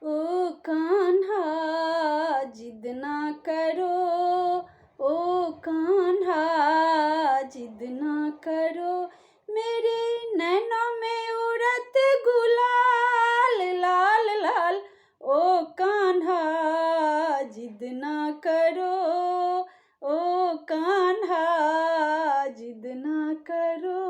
ओ कान्हा जिद ना करो, ओ कान्हा जिद ना करो, मेरे नैनों में उड़त गुलाल लाल लाल। ओ कान्हा जिद ना करो, ओ कान्हा जिद ना करो।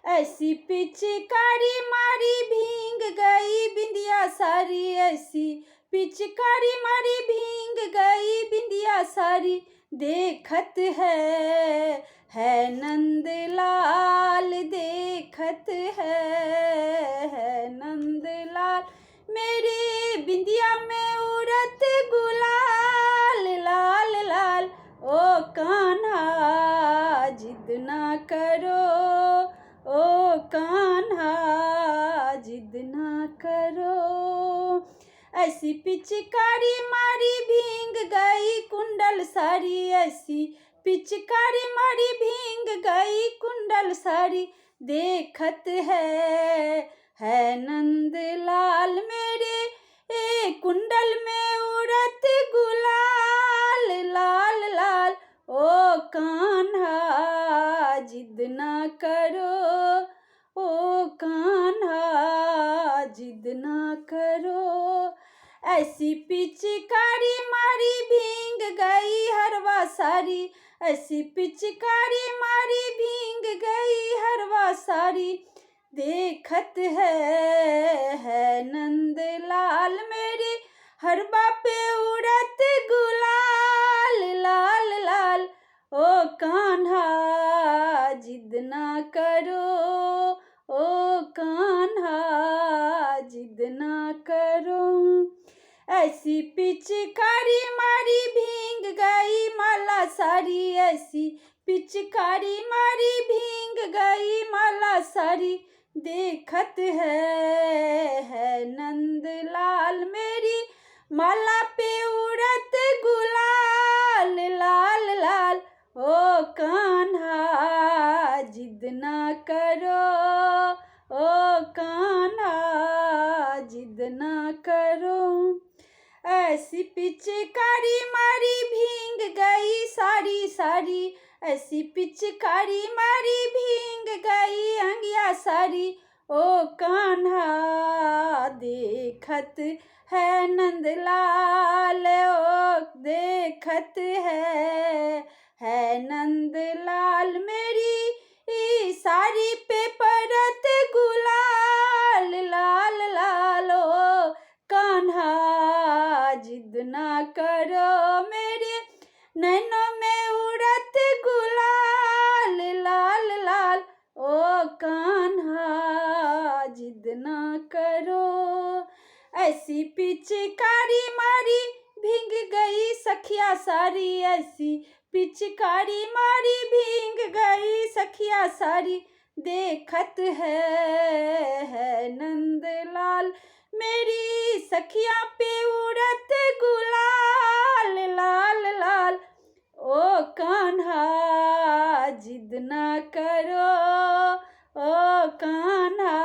ऐसी पिचकारी मारी भींग गई बिंदिया सारी, ऐसी पिचकारी मारी भींग गई बिंदिया सारी। देखत है नंदलाल, देखत है नंदलाल, मेरी बिंदिया में उड़त गुलाल लाल लाल। ओ कान्हा जिद ना करो, ओ कान्हा जिद ना करो। ऐसी पिचकारी मारी भींग गई कुंडल सारी, ऐसी पिचकारी मारी भींग गई कुंडल सारी। देखत है नंदलाल, मेरे कुंडल में उड़त गुलाल लाल लाल। ओ कान्हा जिद ना करो, ओ कान्हा जिद ना करो। ऐसी पिचकारी मारी भींग गई हरवा सारी, ऐसी पिचकारी मारी भींग गई हरवा सारी। देखत है नंदलाल, मेरे हरबा पे उड़त गुलाल लाल लाल। ओ कान्हा जिद ना करो, ओ कान्हा जिद ना करो। ऐसी पिचकारी मारी भींग गई माला सारी, ऐसी पिचकारी मारी भींग गई माला सारी। देखत है नंदलाल, मेरी माला पे उड़त गुलाल लाल लाल। ओ कान्हा जिद ना करो, ओ कान्हा जिद ना करो। ऐसी पिचकारी मारी भींग गई सारी सारी, ऐसी पिचकारी मारी भींग गई अंगिया सारी। ओ कान्हा देखत है नंदलाल, ओ देखत है नंदलाल, मेरी सारी पे परत गुलाल लाल लाल। ओ कान्हा जिद ना करो, मेरे नैनों में उड़त गुलाल लाल लाल। ओ कान्हा जिद ना करो। ऐसी पिचकारी मारी भींग गई सखिया सारी, ऐसी पिचकारी मारी भींग गई सखिया सारी। देखत है नंदलाल, मेरी सखिया पे उड़त गुलाल लाल लाल। ओ कान्हा जिद ना करो, ओ कान्हा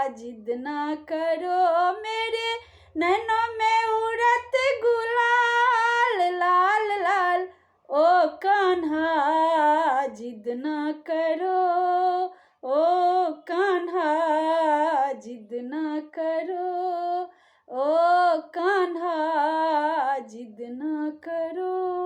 जिद ना करो, मेरे नैनों में उड़त गुलाल लाल लाल। ओ कान्हा जिद ना करो, ओ कान्हा जिद ना करो, ओ कान्हा जिद ना करो।